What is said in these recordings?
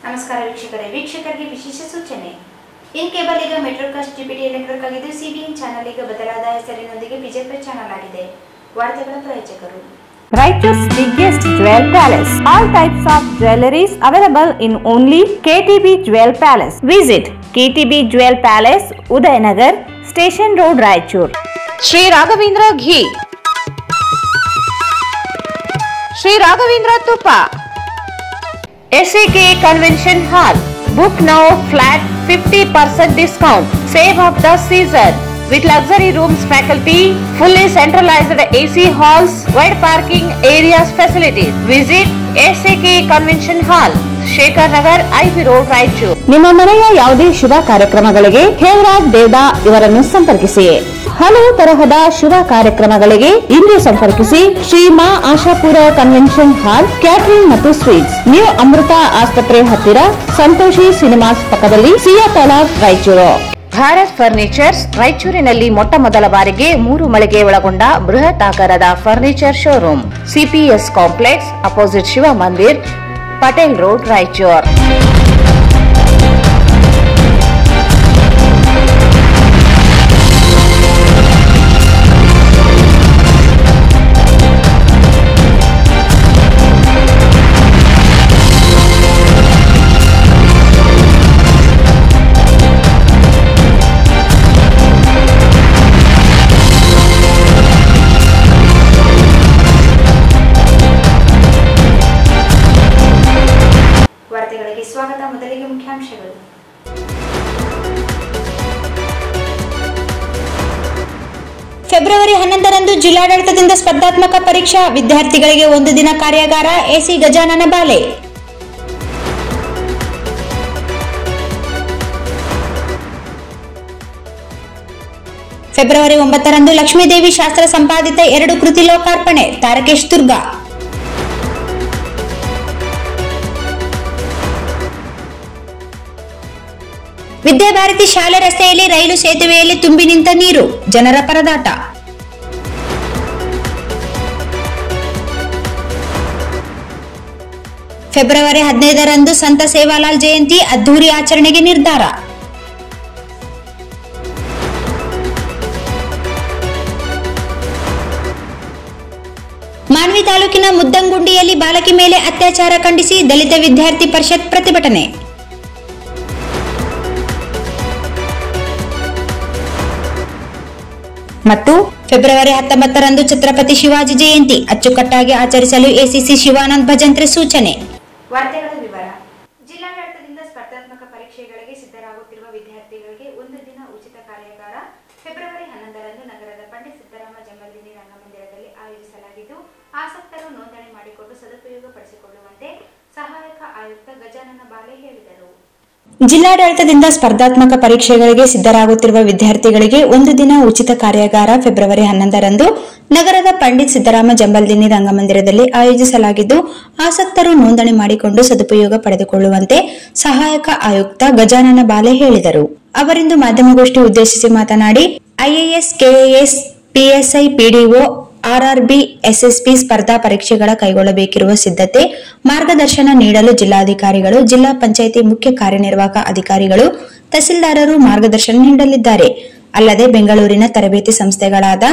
ನಮಸ್ಕಾರ ವೀಕ್ಷಕರಿಗೆ ವಿಶೇಷ ಸೂಚನೆ. ಇನ್ ಕೇಬಲ್ ಈಗ ಮೆಟ್ರೋಕಾಸ್ಟ್ ಜಿಪಿಟಿ ನೆಟ್ವರ್ಕ್ ಆಗಿದ್ದು ಸಿಬಿಎನ್ ಚಾನೆಲ್ ಈಗ ಬದಲಾದ ಹೆಸರಿನೊಂದಿಗೆ ಬಿಜೆಪಿ ಚಾನೆಲ್ ಆಗಿದೆ. ವಾರ್ತೆಗಳ ಪ್ರಾಯೋಜಕರು Raichur's biggest jewel palace. All types of jewelries available in only KTB Jewel Palace. Visit KTB Jewel Palace, Udayanagar, Station Road, Raichur. Sri Raghavendra Ghee, Sri Raghavendra Tuppa, SAK Convention Hall. Book now flat 50% discount. Save of the season. With luxury rooms, faculty, fully centralized AC halls, wide parking areas, facilities. Visit SAK Convention Hall, Shekhar Nagar, IP Road, Raichur. ನಿಮ್ಮ ಮನೆಯ ಯಾವುದೇ ಶುಭ ಕಾರ್ಯಕ್ರಮಗಳಿಗೆ ಹೇಮರಾಜ್ ದೇವದಾ ಇವರನ್ನು ಸಂಪರ್ಕಿಸಿ. ಹಲವು ತರಹದ ಶುಭ ಕಾರ್ಯಕ್ರಮಗಳಿಗೆ ಇಂದು ಸಂಪರ್ಕಿಸಿ. ಶ್ರೀ ಮಾ ಆಶಾಪುರ ಕನ್ವೆನ್ಷನ್ ಹಾಲ್, ಕ್ಯಾಟರಿಂಗ್ ಮತ್ತು ಸ್ವೀಟ್ಸ್, ನ್ಯೂ ಅಮೃತ ಆಸ್ಪತ್ರೆ ಹತ್ತಿರ, ಸಂತೋಷಿ ಸಿನಿಮಾಸ್ ಪಕ್ಕದಲ್ಲಿ, ಸಿಯಾತಲ, ರಾಯಚೂರು. ಭಾರತ್ ಫರ್ನಿಚರ್ಸ್ ರಾಯಚೂರಿನಲ್ಲಿ ಮೊಟ್ಟ ಮೊದಲ ಬಾರಿಗೆ 3 ಮಳಿಗೆ ಒಳಗೊಂಡ ಬೃಹತ್ ಆಕಾರದ furniture showroom. CPS complex opposite Shiva Mandir, Patel road, Raichur. ವಾರ್ತೆಗಳಿಗೆ ಸ್ವಾಗತ. ಮೊದಲಿಗೆ ಮುಖ್ಯಾಂಶಗಳು. ಫೆಬ್ರವರಿ 11ರಂದು ಜಿಲ್ಲಾಡಳಿತದಿಂದ ಸ್ಪರ್ಧಾತ್ಮಕ ಪರೀಕ್ಷಾ, ವಿದ್ಯಾರ್ಥಿಗಳಿಗೆ 1 ದಿನ ಕಾರ್ಯಾಗಾರ, ಎಸಿ ಗಜಾನನ ಬಾಲೆ. ಫೆಬ್ರವರಿ 9ರಂದು ಲಕ್ಷ್ಮೀದೇವಿ ಶಾಸ್ತ್ರ ಸಂಪಾದಿತ 2 ಕೃತಿ ಲೋಕಾರ್ಪಣೆ, ತಾರಕೇಶ್ ದುರ್ಗಾ. ವಿದ್ಯಾಭಾರತಿ ಶಾಲೆ ರಸ್ತೆಯಲ್ಲಿ ರೈಲು ಸೇತುವೆಯಲ್ಲಿ ತುಂಬಿ ನಿಂತ ನೀರು, ಜನರ ಪರದಾಟ. ಫೆಬ್ರವರಿ 15ರಂದು ಸಂತ ಸೇವಾಲಾಲ್ ಜಯಂತಿ, ಅದ್ದೂರಿ ಆಚರಣೆಗೆ ನಿರ್ಧಾರ. ಮಾನ್ವಿ ತಾಲೂಕಿನ ಮುದ್ದಂಗುಂಡಿಯಲ್ಲಿ ಬಾಲಕಿ ಮೇಲೆ ಅತ್ಯಾಚಾರ ಖಂಡಿಸಿ ದಲಿತ ವಿದ್ಯಾರ್ಥಿ ಪರಿಷತ್ ಪ್ರತಿಭಟನೆ. ಮತ್ತು ಫೆಬ್ರವರಿ 19ರಂದು ಛತ್ರಪತಿ ಶಿವಾಜಿ ಜಯಂತಿ ಅಚ್ಚುಕಟ್ಟಾಗಿ ಆಚರಿಸಲು ಎಸಿಸಿ ಶಿವಾನಂದ್ ಭಜಂತ್ರಿ ಸೂಚನೆ. ವಾರ್ತೆಗಳ ವಿವರ. ಜಿಲ್ಲಾಡಳಿತದಿಂದ ಸ್ಪರ್ಧಾತ್ಮಕ ಪರೀಕ್ಷೆಗಳಿಗೆ ಸಿದ್ಧರಾಗುತ್ತಿರುವ ವಿದ್ಯಾರ್ಥಿಗಳಿಗೆ 1 ದಿನ ಉಚಿತ ಕಾರ್ಯಾಗಾರ ಫೆಬ್ರವರಿ 11ರಂದು ನಗರದ ಪಂಡಿತ್ ಸಿದ್ದರಾಮ ಜಂಗಲ್ದಿನ್ನಿ ರಂಗಮಂದಿರದಲ್ಲಿ ಆಯೋಜಿಸಲಾಗಿದ್ದು, ಆಸಕ್ತರು ನೋಂದಣಿ ಮಾಡಿಕೊಂಡು ಸದುಪಯೋಗ ಪಡಿಸಿಕೊಳ್ಳುವಂತೆ ಸಹಾಯಕ ಆಯುಕ್ತ ಗಜಾನನ ಬಾಲೆ ಹೇಳಿದರು. ಜಿಲ್ಲಾಡಳಿತದಿಂದ ಸ್ಪರ್ಧಾತ್ಮಕ ಪರೀಕ್ಷೆಗಳಿಗೆ ಸಿದ್ಧರಾಗುತ್ತಿರುವ ವಿದ್ಯಾರ್ಥಿಗಳಿಗೆ 1 ದಿನ ಉಚಿತ ಕಾರ್ಯಾಗಾರ ಫೆಬ್ರವರಿ 11ರಂದು ನಗರದ ಪಂಡಿತ್ ಸಿದ್ದರಾಮ ಜಂಗಲ್ದಿನ್ನಿ ರಂಗಮಂದಿರದಲ್ಲಿ ಆಯೋಜಿಸಲಾಗಿದ್ದು, ಆಸಕ್ತರು ನೋಂದಣಿ ಮಾಡಿಕೊಂಡು ಸದುಪಯೋಗ ಪಡೆದುಕೊಳ್ಳುವಂತೆ ಸಹಾಯಕ ಆಯುಕ್ತ ಗಜಾನನ ಬಾಲೆ ಹೇಳಿದರು. ಅವರಿಂದು ಮಾಧ್ಯಮಗೋಷ್ಠಿ ಉದ್ದೇಶಿಸಿ ಮಾತನಾಡಿ, IAS, KAS, PSI, PDO, RRB, SSP ಸ್ಪರ್ಧಾ ಪರೀಕ್ಷೆಗಳ ಕೈಗೊಳ್ಳಬೇಕಿರುವ ಸಿದ್ಧತೆ, ಮಾರ್ಗದರ್ಶನ ನೀಡಲು ಜಿಲ್ಲಾಧಿಕಾರಿಗಳು, ಜಿಲ್ಲಾ ಪಂಚಾಯಿತಿ ಮುಖ್ಯ ಕಾರ್ಯನಿರ್ವಾಹಕ ಅಧಿಕಾರಿಗಳು, ತಹಸೀಲ್ದಾರರು ಮಾರ್ಗದರ್ಶನ ನೀಡಲಿದ್ದಾರೆ. ಅಲ್ಲದೆ ಬೆಂಗಳೂರಿನ ತರಬೇತಿ ಸಂಸ್ಥೆಗಳಾದ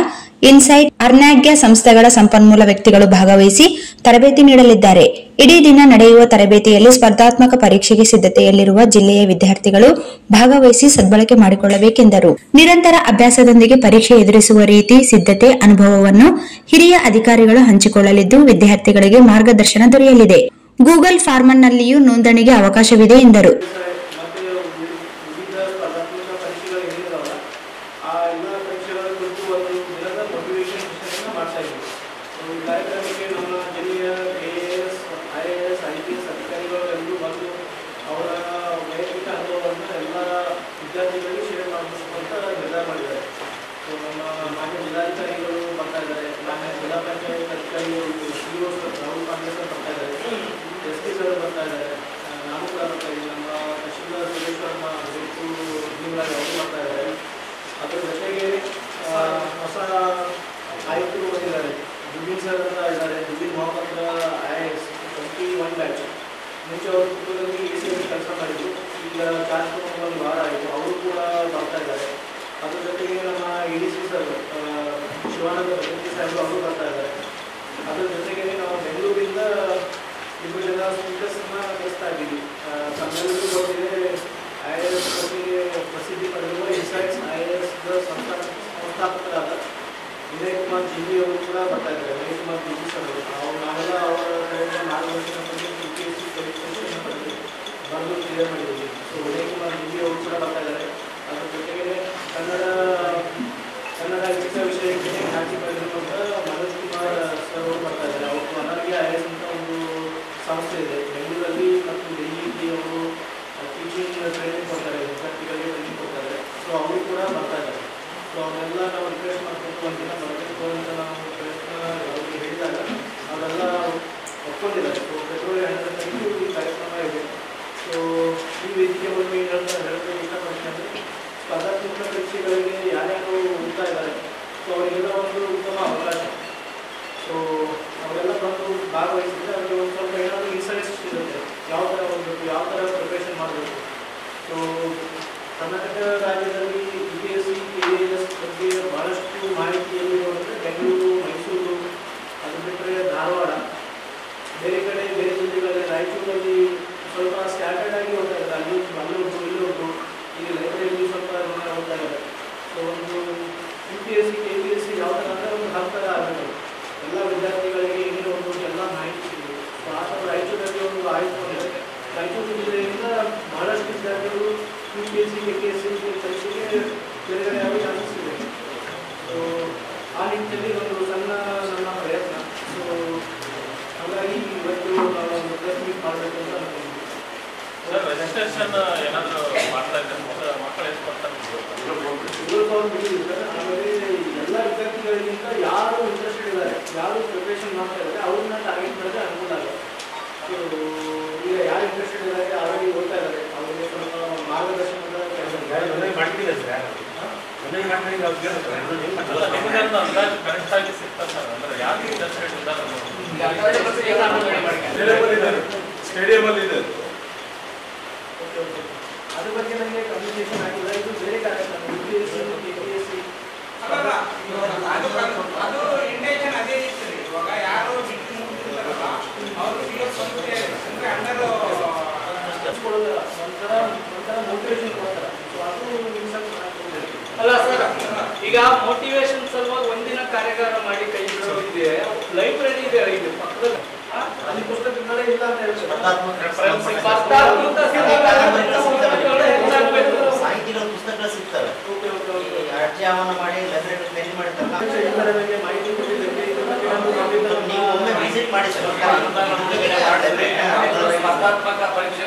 ಇನ್ಸೈಟ್, ಅರ್ನ್ಯಾಗ್ಯ ಸಂಸ್ಥೆಗಳ ಸಂಪನ್ಮೂಲ ವ್ಯಕ್ತಿಗಳು ಭಾಗವಹಿಸಿ ತರಬೇತಿ ನೀಡಲಿದ್ದಾರೆ. ಇಡೀ ದಿನ ನಡೆಯುವ ತರಬೇತಿಯಲ್ಲಿ ಸ್ಪರ್ಧಾತ್ಮಕ ಪರೀಕ್ಷೆಗೆ ಸಿದ್ಧತೆಯಲ್ಲಿರುವ ಜಿಲ್ಲೆಯ ವಿದ್ಯಾರ್ಥಿಗಳು ಭಾಗವಹಿಸಿ ಸದ್ಬಳಕೆ ಮಾಡಿಕೊಳ್ಳಬೇಕೆಂದರು. ನಿರಂತರ ಅಭ್ಯಾಸದೊಂದಿಗೆ ಪರೀಕ್ಷೆ ಎದುರಿಸುವ ರೀತಿ, ಸಿದ್ಧತೆ, ಅನುಭವವನ್ನು ಹಿರಿಯ ಅಧಿಕಾರಿಗಳು ಹಂಚಿಕೊಳ್ಳಲಿದ್ದು, ವಿದ್ಯಾರ್ಥಿಗಳಿಗೆ ಮಾರ್ಗದರ್ಶನ ದೊರೆಯಲಿದೆ. ಗೂಗಲ್ ಫಾರ್ಮ್ನಲ್ಲಿಯೂ ನೋಂದಣಿಗೆ ಅವಕಾಶವಿದೆ ಎಂದರು. ಅದರ ಜೊತೆಗೆ ಹೊಸ ಆಯುಕ್ತರು ಬಂದಿದ್ದಾರೆ. ದುಡ್ಡಿನ ಸರ್ ಅಂತ ಇದ್ದಾರೆ, ದುಡ್ಡಿನ ಮೊಹಮ್ಮದ್ IAS 21 ಬ್ಯಾಚ್. ಮುಂಚೆ ಅವರು ಪುತ್ತೂರಲ್ಲಿ ACS ಸಂಕಷ್ಟನ ಎದುರಿಸ್ತಾ ಇದ್ದೀವಿ. ತಮ್ಮೆಲ್ಲರಿಗೂ ಗೊತ್ತಿದೆ, IAS ಬಗ್ಗೆ ಪ್ರಸಿದ್ಧಿ ಪಡೆದಿರುವ ಇನ್ಸೈಟ್ಸ್ IAS ಸಂಸ್ಥಾಪಕರಾದ ವಿನಯ್ ಕುಮಾರ್ ಜಿಬಿ ಅವರು ಕೂಡ ಬರ್ತಾ ಇದ್ದಾರೆ. ವಿನಯ್ ಕುಮಾರ್ ಜಿಬಿ ಸರ್ ಅವರು ನಾವೆಲ್ಲ ಅವರ ಕಡೆಯಿಂದ ಮಾರ್ಗದರ್ಶನ ಪಡೆದು UPSC ಪರೀಕ್ಷೆಯನ್ನು ಪಡೆದು ಬರೆದು ಕ್ಲಿಯರ್ ಮಾಡಿದ್ದೀವಿ. ಸೊ ವಿನಯ್ ಕುಮಾರ್ ಜಿಬಿ ಅವರು ಕೂಡ ಬರ್ತಾ ಇದ್ದಾರೆ. ಅದ್ರ ಜೊತೆಗೆ ಕನ್ನಡ ವಿಷಯಕ್ಕೆ ಖ್ಯಾತಿ ಪಡೆದಿರುವಂಥ ಮನೋಜ್ ಕುಮಾರ್ ಸರ್ ಅವರು ಬರ್ತಾ ಇದ್ದಾರೆ. ಅವರು ಅನರ್ಯ IAS ಅಂತ ಒಂದು ಸಂಸ್ಥೆ ಇದೆ ಬೆಂಗಳೂರಲ್ಲಿ ಮತ್ತು ಡೆಲ್ಲಿಯಲ್ಲಿ. ಅವರು ಟೀಚಿಂಗ್ ಟ್ರೈನಿಂಗ್ ಕೊಡ್ತಾರೆ, ವಿದ್ಯಾರ್ಥಿಗಳಿಗೆ ಟ್ರೈನಿಂಗ್ ಕೊಡ್ತಾರೆ. ಸೊ ಅವರು ಕೂಡ ಬರ್ತಾ ಇದ್ದಾರೆ. ಸೊ ಅವನ್ನೆಲ್ಲ ನಾವು ರಿಕ್ವೆಸ್ಟ್ ಮಾಡಬೇಕು, ಒಂದಿನ ಬರಬೇಕು ಅಂತ ನಾವು ಪ್ರಯತ್ನ ಅವರಿಗೆ ಹೇಳಿದಾಗ ಅವರೆಲ್ಲ ಒಪ್ಕೊಂಡಿದ್ದಾರೆ. ಸೊ ಫೆಬ್ರವರಿ 11ನೇ ತಾರೀಕು ಈ ಕಾರ್ಯಕ್ರಮ ಇದೆ. ಸೊ ಈ ವೇದಿಕೆ ಬಗ್ಗೆ ಹೇಳಬೇಕು ಇಷ್ಟಪಡ್ತೀನಿ. ಸ್ಪರ್ಧಾತ್ಮಕ ಪರೀಕ್ಷೆಗಳಿಗೆ ಯಾರ್ಯಾರು ಓದ್ತಾ ಇದ್ದಾರೆ, ಸೊ ಅವರಿಗೆಲ್ಲ ಒಂದು ಉತ್ತಮ ಅವಕಾಶ. ಸೊ ಅವರೆಲ್ಲ ಬಂದು ಭಾಗವಹಿಸಿದ್ರೆ ಅವರಿಗೆ ಒಂದು ಸ್ವಲ್ಪ ಏನಾದರೂ ಇನ್ಸೈಟ್ಸ್ ಇರುತ್ತೆ, ಯಾವ ಥರ ಓದಬೇಕು, ಯಾವ ಥರ ಪ್ರಿಪ್ರೇಷನ್ ಮಾಡಬೇಕು. ಸೊ ಕರ್ನಾಟಕ ರಾಜ್ಯದಲ್ಲಿ UPSC KAS ಬಗ್ಗೆ ಭಾಳಷ್ಟು ಮಾಹಿತಿಯಲ್ಲಿ ಅಂದರೆ ಬೆಂಗಳೂರು, ಮೈಸೂರು, ಅದು ಬಿಟ್ಟರೆ ಧಾರವಾಡ, ಬೇರೆ ಕಡೆ ಬೇರೆ ಜಿಲ್ಲೆಗಳಲ್ಲಿ ರಾಯಚೂರಲ್ಲಿ ಸ್ವಲ್ಪ ಸ್ಟ್ಯಾಂಡರ್ಡ್ ಆಗಿ ಓದ್ತಾ ಇದ್ದಾರೆ. ಅಲ್ಲೊಂದು ಇಲ್ಲೊಂದು ಇಲ್ಲಿ ಲೈಬ್ರರಿಯಲ್ಲಿ ಸ್ವಲ್ಪ ಓದ್ತಾ ಇದ್ದಾರೆ. ಸೊ ಒಂದು UPSC KPSC ಯಾವ ಥರ ಅಂದರೆ ಒಂದು ಹಂತರ ಆಗಬೇಕು, ಎಲ್ಲ ವಿದ್ಯಾರ್ಥಿಗಳಿಗೆ ಏನೇನು ಒಂದು ಎಲ್ಲ ಮಾಹಿತಿ ಸಿಗಬೇಕು. ಸೊ ಆ ಥರ ರಾಯಚೂರಲ್ಲಿ ಒಂದು ಆಯ್ತು ಅಂದರೆ ರಾಯಚೂರು ಜಿಲ್ಲೆಯಿಂದ ಬಹಳಷ್ಟು ವಿದ್ಯಾರ್ಥಿಗಳು UPSC KPSC ಪರೀಕ್ಷೆಗೆ ಬೇರೆ ಆಗೋ ಚಾನ್ಸಸ್ ಇದೆ. ಸೊ ಆ ನಿಟ್ಟಿನಲ್ಲಿ ಒಂದು ನನ್ನ ಪ್ರಯತ್ನ. ಸೊ ಹಾಗಾಗಿ ಇವತ್ತು ನಾವು ಒಂದು ಪ್ರೆಸ್ ಮೀಟ್ ಮಾಡಬೇಕು ಅಂತ ಅನ್ಕೊಂಡಿದ್ದೀವಿ. ರಿಜಿಸ್ಟ್ರೇಷನ್ ಏನಾದರೂ ಮಾಡ್ತಾ ಇದ್ದಾರೆ, ಮಕ್ಕಳು ಎಷ್ಟು ಬರ್ತಾರೆ? 20,000 ಬಿಟ್ಟಿದ್ದಾರೆ. ಆಮೇಲೆ ಎಲ್ಲ ವಿದ್ಯಾರ್ಥಿಗಳಿಗಿಂತ ಯಾರು ಇಂಟ್ರೆಸ್ಟೆಡ್ ಇದ್ದಾರೆ, ಯಾರು ಪ್ರಿಪ್ರೇಷನ್ ಮಾಡ್ತಾ ಇದ್ದಾರೆ ಅವ್ರನ್ನ ಟಾರ್ಗೆಟ್ ಮಾಡಿದ್ರೆ ಅನುಕೂಲ ಆಗುತ್ತೆ. ಸೊ ಈಗ ಯಾರು ಇಂಟ್ರೆಸ್ಟೆಡ್ ಇದ್ದಾರೆ, ಆಲ್ರೆಡಿ ಓದ್ತಾ ಇದ್ದಾರೆ, ಅವರಿಗೆ ಸ್ವಲ್ಪ ಮಾರ್ಗದರ್ಶನದ ಕೆಲಸ ಮಾಡ್ತಿಲ್ಲ ಸರ್. ನಿಮಗಂತ ಅಂದಾಜು ಕರೆಕ್ಟ್ ಆಗಿ ಸಿಗ್ತದೆ ಸರ್. ಅಂದರೆ ಯಾರು ಇಂಟ್ರೆಸ್ಟೆಡ್ ಇದ್ದಾರೆ ಸ್ಟೇಡಿಯಮಲ್ಲಿ ಇದೆ. ಅದ್ರ ಬಗ್ಗೆ ನನಗೆ ಕಮ್ಯುನಿಕೇಶನ್ ಆಗಿಲ್ಲ. ಇದು ಬೇರೆ ಕಾರ್ಯಕ್ರಮ UPSC KPSC ಅದು ಇಂಟೆನ್ಷನ್ ಅದೇ ಇತ್ತು. ಇವಾಗ ಯಾರು ಬಿಟ್ಟು ಮುಗಿದಿರ್ತಾರಲ್ಲ ಅವರು ಅಂಡರ್ ಕೊಡೋದಿಲ್ಲ, ಒಂಥರ ಮೋಟಿವೇಶನ್ ಕೊಡ್ತಾರೆ. ಸೊ ಅದು ಅಲ್ಲ ಸರ್, ಈಗ ಮೋಟಿವೇಶನ್ ಸಲುವಾಗಿ ಒಂದಿನ ಕಾರ್ಯಾಗಾರ ಮಾಡಿ ಕೈ ಬಿಡೋದಿದೆ. ಲೈಬ್ರರಿ ಇದೆ ಇಲ್ಲಿ ಪಕ್ಕದಲ್ಲಿ, ಅಲ್ಲಿ ಪುಸ್ತಕಗಳೇ ಇಲ್ಲ ಅಂತ ಹೇಳ್ತಾರೆ. ಸಾಹಿತ್ಯಗಳ ಪುಸ್ತಕಗಳು ಸಿಗ್ತವೆ. ಅರ್ಜಿ ಆಹ್ವಾನ ಮಾಡಿ ಲೈಬ್ರರಿ ಪೆನ್ ಮಾಡಿರ್ತಾರಲ್ಲ, ಮಾಹಿತಿ ಕೊಟ್ಟಿದ್ದಕ್ಕೆ ನೀವು ಒಮ್ಮೆ ವಿಸಿಟ್ ಮಾಡಿ ಸರ್. ಸ್ಪರ್ಧಾತ್ಮಕ ಪರೀಕ್ಷೆ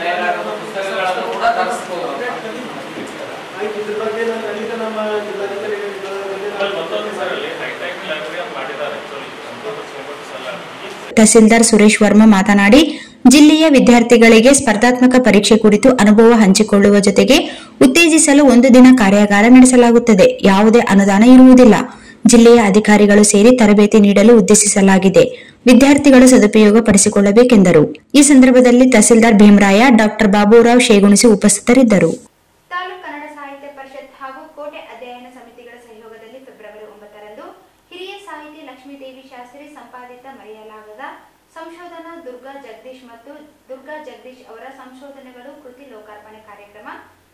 ತಯಾರಾಗುವ ಪುಸ್ತಕಗಳನ್ನು ಕೂಡ ತರಿಸಬಹುದು. ಇದ್ರ ಬಗ್ಗೆ ನಾನು ಖಂಡಿತ ನಮ್ಮ ಜಿಲ್ಲಾಧಿಕಾರಿಗಳ ಮತ್ತೊಂದು ಸರ್ ಅಲ್ಲಿ ಹೈಟೆಕ್ ಲೈಬ್ರರಿ ಮಾಡಿದ್ದಾರೆ. ತಹಸೀಲ್ದಾರ್ ಸುರೇಶ್ ವರ್ಮಾ ಮಾತನಾಡಿ, ಜಿಲ್ಲೆಯ ವಿದ್ಯಾರ್ಥಿಗಳಿಗೆ ಸ್ಪರ್ಧಾತ್ಮಕ ಪರೀಕ್ಷೆ ಕುರಿತು ಅನುಭವ ಹಂಚಿಕೊಳ್ಳುವ ಜೊತೆಗೆ ಉತ್ತೇಜಿಸಲು ಒಂದು ದಿನ ಕಾರ್ಯಾಗಾರ ನಡೆಸಲಾಗುತ್ತದೆ. ಯಾವುದೇ ಅನುದಾನ ಇರುವುದಿಲ್ಲ. ಜಿಲ್ಲೆಯ ಅಧಿಕಾರಿಗಳು ಸೇರಿ ತರಬೇತಿ ನೀಡಲು ಉದ್ದೇಶಿಸಲಾಗಿದೆ. ವಿದ್ಯಾರ್ಥಿಗಳು ಸದುಪಯೋಗ ಪಡಿಸಿಕೊಳ್ಳಬೇಕೆಂದರು. ಈ ಸಂದರ್ಭದಲ್ಲಿ ತಹಸೀಲ್ದಾರ್ ಭೀಮರಾಯ, ಡಾಕ್ಟರ್ ಬಾಬುರಾವ್ ಶೇಗುಣಿಸಿ ಉಪಸ್ಥಿತರಿದ್ದರು. ತಾಲೂಕು ಕನ್ನಡ ಸಾಹಿತ್ಯ ಪರಿಷತ್ ಹಾಗೂ ಕೋಟೆ ಅಧ್ಯಯನ ಸಮಿತಿಗಳ ಸಹಯೋಗದಲ್ಲಿ ಫೆಬ್ರವರಿ 9ರಂದು ಹಿರಿಯ ಸಾಹಿತಿ ಲಕ್ಷ್ಮೀದೇವಿ ಶಾಸ್ತ್ರಿ ಸಂಪಾದಿತ ಮರೆಯಲಾಗದ ಸಂಶೋಧನಾ ದುರ್ಗಾ ಜಗದೀಶ್ ಮತ್ತು ದುರ್ಗಾ ಜಗದೀಶ್ ಅವರ ಸಂಶೋಧನೆಗಳು ಕೃತಿ ಲೋಕಾರ್ಪಣೆ ಕಾರ್ಯಕ್ರಮ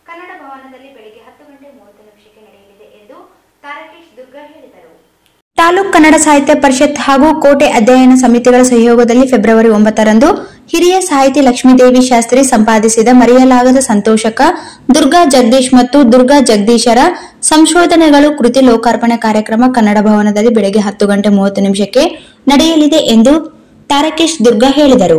ಕನ್ನಡ ಭವನದಲ್ಲಿ ಬೆಳಗ್ಗೆ 10:30 ನಡೆಯಲಿದೆ ಎಂದು ತಾರಕೇಶ್ ದುರ್ಗಾ ಹೇಳಿದರು. ತಾಲೂಕು ಕನ್ನಡ ಸಾಹಿತ್ಯ ಪರಿಷತ್ ಹಾಗೂ ಕೋಟೆ ಅಧ್ಯಯನ ಸಮಿತಿಗಳ ಸಹಯೋಗದಲ್ಲಿ ಫೆಬ್ರವರಿ 9ರಂದು ಹಿರಿಯ ಸಾಹಿತಿ ಲಕ್ಷ್ಮೀದೇವಿ ಶಾಸ್ತ್ರಿ ಸಂಪಾದಿಸಿದ ಮರೆಯಲಾಗದ ಸಂತೋಷಕ ದುರ್ಗಾ ಜಗದೀಶ್ ಮತ್ತು ದುರ್ಗಾ ಜಗದೀಶರ ಸಂಶೋಧನೆಗಳು ಕೃತಿ ಲೋಕಾರ್ಪಣೆ ಕಾರ್ಯಕ್ರಮ ಕನ್ನಡ ಭವನದಲ್ಲಿ ಬೆಳಗ್ಗೆ 10:30 ನಡೆಯಲಿದೆ ಎಂದು ತಾರಕೇಶ್ ದುರ್ಗಾ ಹೇಳಿದರು.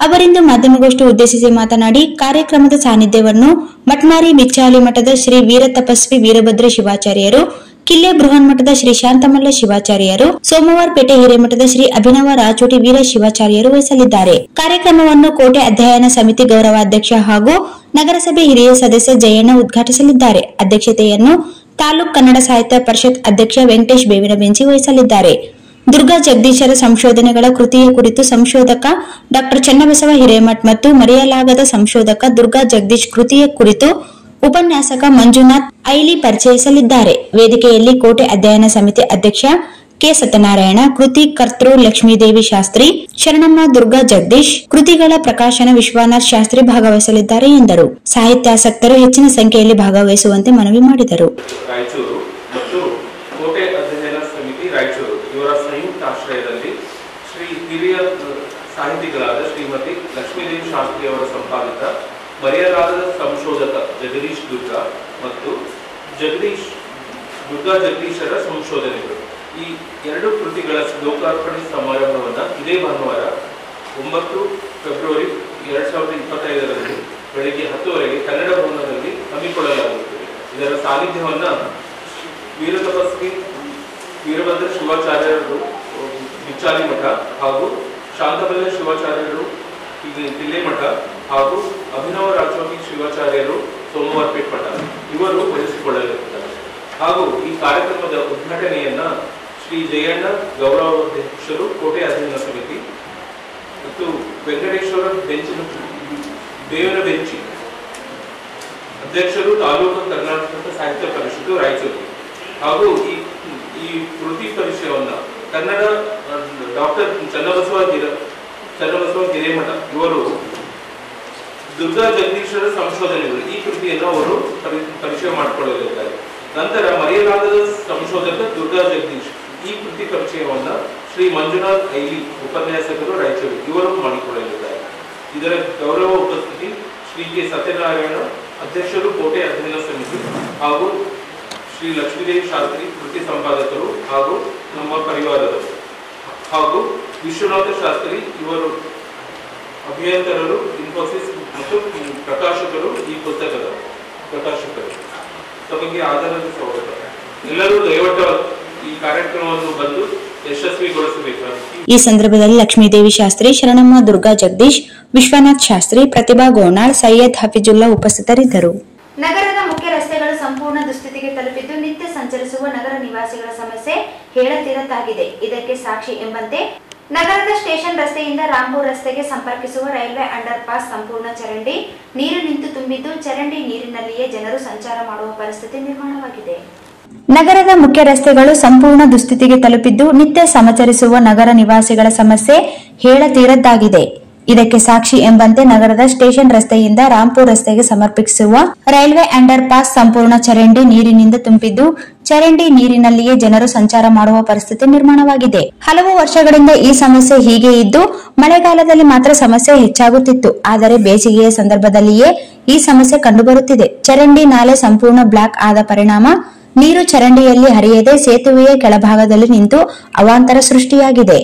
ಅವರಿಂದು ಮಾಧ್ಯಮಗೋಷ್ಠಿ ಉದ್ದೇಶಿಸಿ ಮಾತನಾಡಿ, ಕಾರ್ಯಕ್ರಮದ ಸಾನ್ನಿಧ್ಯವನ್ನು ಮಟ್ಮಾರಿ ಬಿಚ್ಚಾಲಿ ಮಠದ ಶ್ರೀ ವೀರ ತಪಸ್ವಿ ವೀರಭದ್ರ ಶಿವಾಚಾರ್ಯರು, ಕಿಲ್ಲೆ ಬೃಹನ್ಮಠದ ಶ್ರೀ ಶಾಂತಮಲ್ಲ ಶಿವಾಚಾರ್ಯರು, ಸೋಮವಾರಪೇಟೆ ಹಿರೇಮಠದ ಶ್ರೀ ಅಭಿನವ ರಾಚೋಟಿ ವೀರ ಶಿವಾಚಾರ್ಯರು ವಹಿಸಲಿದ್ದಾರೆ. ಕಾರ್ಯಕ್ರಮವನ್ನು ಕೋಟೆ ಅಧ್ಯಯನ ಸಮಿತಿ ಗೌರವಾಧ್ಯಕ್ಷ ಹಾಗೂ ನಗರಸಭೆ ಹಿರಿಯ ಸದಸ್ಯ ಜಯಣ್ಣ ಉದ್ಘಾಟಿಸಲಿದ್ದಾರೆ. ಅಧ್ಯಕ್ಷತೆಯನ್ನು ತಾಲೂಕು ಕನ್ನಡ ಸಾಹಿತ್ಯ ಪರಿಷತ್ ಅಧ್ಯಕ್ಷ ವೆಂಕಟೇಶ್ ಬೇವಿನ ಬೆಂಚಿ ವಹಿಸಲಿದ್ದಾರೆ. ದುರ್ಗಾ ಜಗದೀಶರ ಸಂಶೋಧನೆಗಳ ಕೃತಿಯ ಕುರಿತು ಸಂಶೋಧಕ ಡಾ ಚನ್ನಬಸವ ಹಿರೇಮಠ್ ಮತ್ತು ಮರೆಯಲಾಗದ ಸಂಶೋಧಕ ದುರ್ಗಾ ಜಗದೀಶ್ ಕೃತಿಯ ಕುರಿತು ಉಪನ್ಯಾಸಕ ಮಂಜುನಾಥ್ ಐಲಿ ಪರಿಚಯಿಸಲಿದ್ದಾರೆ. ವೇದಿಕೆಯಲ್ಲಿ ಕೋಟೆ ಅಧ್ಯಯನ ಸಮಿತಿ ಅಧ್ಯಕ್ಷ ಕೆ ಸತ್ಯನಾರಾಯಣ, ಕೃತಿ ಕರ್ತೃ ಲಕ್ಷ್ಮೀದೇವಿ ಶಾಸ್ತ್ರಿ, ಶರಣಮ್ಮ ದುರ್ಗಾ ಜಗದೀಶ್, ಕೃತಿಗಳ ಪ್ರಕಾಶನ ವಿಶ್ವನಾಥ್ ಶಾಸ್ತ್ರಿ ಭಾಗವಹಿಸಲಿದ್ದಾರೆ ಎಂದರು. ಸಾಹಿತ್ಯಾಸಕ್ತರು ಹೆಚ್ಚಿನ ಸಂಖ್ಯೆಯಲ್ಲಿ ಭಾಗವಹಿಸುವಂತೆ ಮನವಿ ಮಾಡಿದರು. ರಾಯಚೂರು ಮತ್ತು ಕೋಟೆ ಅಧ್ಯಯನ ಸಮಿತಿ ರಾಯಚೂರು ಇವರ ಸಂಯುಕ್ತ ಆಶ್ರಯದಲ್ಲಿ ಶ್ರೀ ಹಿರಿಯ ಸಾಹಿತಿಗಳಾದ ಶ್ರೀಮತಿ ಲಕ್ಷ್ಮೀದೇವಿ ಶಾಸ್ತ್ರಿ ಅವರ ಸಂಪಾದಿತ ಮರೆಯಲಾಗದ ಸಂಶೋಧಕ ಜಗದೀಶ್ ದುರ್ಗಾ ಮತ್ತು ದುರ್ಗಾ ಜಗದೀಶರ ಸಂಶೋಧನೆಗಳು ಈ ಎರಡು ಕೃತಿಗಳ ಲೋಕಾರ್ಪಣೆ ಸಮಾರಂಭವನ್ನು ಇದೇ ಭಾನುವಾರ 9 ಫೆಬ್ರವರಿ 2025ರಂದು ಬೆಳಗ್ಗೆ 10 ಕನ್ನಡ ಭವನದಲ್ಲಿ ಹಮ್ಮಿಕೊಳ್ಳಲಾಗುತ್ತದೆ. ಇದರ ಸಾನ್ನಿಧ್ಯವನ್ನು ವೀರತಪಸ್ವಿ ವೀರಭದ್ರ ಶಿವಾಚಾರ್ಯರು ಬಿಚ್ಚಾಲಿ ಮಠ ಹಾಗೂ ಶಾಂತಬಲ್ಲ ಶಿವಾಚಾರ್ಯರು ತಿಲ್ಲೆಮಠ ಹಾಗೂ ಅಭಿನವ ರಾಜೋಗಿ ಶಿವಾಚಾರ್ಯರು ಸೋಮವಾರಪೇಟ್ ಮಠ ಇವರು ವಹಿಸಿಕೊಳ್ಳಲಿರುತ್ತಾರೆ. ಹಾಗೂ ಈ ಕಾರ್ಯಕ್ರಮದ ಉದ್ಘಾಟನೆಯನ್ನ ಶ್ರೀ ಜಯಣ್ಣ ಗೌರವಾಧ್ಯಕ್ಷರು ಕೋಟೆ ಅಧ್ಯಯನ ಸಮಿತಿ ಮತ್ತು ವೆಂಕಟೇಶ್ವರ ಬೇವಿನ ಬೆಂಚಿ ಅಧ್ಯಕ್ಷರು ತಾಲೂಕು ಕರ್ನಾಟಕ ಸಾಹಿತ್ಯ ಪರಿಷತ್ತು ರಾಯಚೂರು ಹಾಗೂ ಈ ಕೃತಿ ಪರಿಚಯವನ್ನ ಕನ್ನಡ ಡಾಕ್ಟರ್ ಚನ್ನಬಸವ ಹಿರೇಮಠ ಇವರು ದುರ್ಗಾ ಜಗದೀಶರ ಸಂಶೋಧನೆಗಳು ಈ ಕೃತಿಯನ್ನು ಅವರು ಪರಿಚಯ ಮಾಡಿಕೊಳ್ಳಲಿದ್ದಾರೆ. ನಂತರ ಮರೆಯಲಾಗದ ಸಂಶೋಧಕ ದುರ್ಗಾ ಜಗದೀಶ್ ಈ ಕೃತಿ ಪರಿಚಯವನ್ನ ಶ್ರೀ ಮಂಜುನಾಥ್ ಐಲಿ ಉಪನ್ಯಾಸಕರು ರಾಯಚೂರು ಇವರು ಮಾಡಿಕೊಳ್ಳಲಿದ್ದಾರೆ. ಇದರ ಗೌರವ ಉಪಸ್ಥಿತಿ ಶ್ರೀ ಕೆ ಸತ್ಯನಾರಾಯಣ ಅಧ್ಯಕ್ಷರು ಕೋಟೆ ಅಧ್ಯಯನ ಸಮಿತಿ ಹಾಗೂ ಶ್ರೀ ಲಕ್ಷ್ಮೀದೇವಿ ಶಾಸ್ತ್ರಿ ಕೃತಿ ಸಂಪಾದಕರು ಹಾಗೂ ನಮ್ಮ ಪರಿವಾರದವರು ಹಾಗೂ ವಿಶ್ವನಾಥ ಶಾಸ್ತ್ರಿ ಇವರು ಅಭಿಯಂತರರು ಇನ್ಫೋಸಿಸ್ ಮತ್ತು ಪ್ರಕಾಶಕರು ಈ ಪುಸ್ತಕದ ಪ್ರಕಾಶಕರು ತಮಗೆ ಆಧಾರದ ಸ್ವಾಗತ. ಎಲ್ಲರೂ ದಯವಿಟ್ಟು ಈ ಕಾರ್ಯಕ್ರಮವನ್ನು ಬಂದು ಯಶಸ್ವಿಗೊಳಿಸಬೇಕಾಗಿ. ಈ ಸಂದರ್ಭದಲ್ಲಿ ಲಕ್ಷ್ಮೀದೇವಿ ಶಾಸ್ತ್ರಿ, ಶರಣಮ್ಮ ದುರ್ಗಾ ಜಗದೀಶ್, ವಿಶ್ವನಾಥ್ ಶಾಸ್ತ್ರಿ, ಪ್ರತಿಭಾ ಗೋನಾಳ್, ಸೈಯದ್ ಹಫೀಜುಲ್ಲಾ ಉಪಸ್ಥಿತರಿದ್ದರು. ನಗರದ ಮುಖ್ಯ ರಸ್ತೆಗಳು ಸಂಪೂರ್ಣ ದುಸ್ಥಿತಿಗೆ ತಲುಪಿದ್ದು ನಿತ್ಯ ಸಂಚರಿಸುವ ನಗರ ನಿವಾಸಿಗಳ ಸಮಸ್ಯೆ ಹೇಳತೀರದ್ದಾಗಿದೆ. ಇದಕ್ಕೆ ಸಾಕ್ಷಿ ಎಂಬಂತೆ ನಗರದ ಸ್ಟೇಷನ್ ರಸ್ತೆಯಿಂದ ರಾಂಪುರ್ ರಸ್ತೆಗೆ ಸಂಪರ್ಕಿಸುವ ರೈಲ್ವೆ ಅಂಡರ್ ಪಾಸ್ ಸಂಪೂರ್ಣ ಚರಂಡಿ ನೀರು ನಿಂತು ತುಂಬಿದ್ದು ಚರಂಡಿ ನೀರಿನಲ್ಲಿಯೇ ಜನರು ಸಂಚಾರ ಮಾಡುವ ಪರಿಸ್ಥಿತಿ ನಿರ್ಮಾಣವಾಗಿದೆ. ನಗರದ ಮುಖ್ಯ ರಸ್ತೆಗಳು ಸಂಪೂರ್ಣ ದುಸ್ಥಿತಿಗೆ ತಲುಪಿದ್ದು ನಿತ್ಯ ಸಂಚರಿಸುವ ನಗರ ನಿವಾಸಿಗಳ ಸಮಸ್ಯೆ ಹೇಳತೀರದ್ದಾಗಿದೆ. ಇದಕ್ಕೆ ಸಾಕ್ಷಿ ಎಂಬಂತೆ ನಗರದ ಸ್ಟೇಷನ್ ರಸ್ತೆಯಿಂದ ರಾಂಪುರ್ ರಸ್ತೆಗೆ ಸಮರ್ಪಿಸುವ ರೈಲ್ವೆ ಅಂಡರ್ ಪಾಸ್ ಸಂಪೂರ್ಣ ಚರಂಡಿ ನೀರಿನಿಂದ ತುಂಬಿದ್ದು ಚರಂಡಿ ನೀರಿನಲ್ಲಿಯೇ ಜನರು ಸಂಚಾರ ಮಾಡುವ ಪರಿಸ್ಥಿತಿ ನಿರ್ಮಾಣವಾಗಿದೆ. ಹಲವು ವರ್ಷಗಳಿಂದ ಈ ಸಮಸ್ಯೆ ಹೀಗೆ ಇದ್ದು ಮಳೆಗಾಲದಲ್ಲಿ ಮಾತ್ರ ಸಮಸ್ಯೆ ಹೆಚ್ಚಾಗುತ್ತಿತ್ತು. ಆದರೆ ಬೇಸಿಗೆಯ ಸಂದರ್ಭದಲ್ಲಿಯೇ ಈ ಸಮಸ್ಯೆ ಕಂಡುಬರುತ್ತಿದೆ. ಚರಂಡಿ ನಾಲೆ ಸಂಪೂರ್ಣ ಬ್ಲಾಕ್ ಆದ ಪರಿಣಾಮ ನೀರು ಚರಂಡಿಯಲ್ಲಿ ಹರಿಯದೆ ಸೇತುವೆಯ ಕೆಳಭಾಗದಲ್ಲಿ ನಿಂತು ಅವಾಂತರ ಸೃಷ್ಟಿಯಾಗಿದೆ.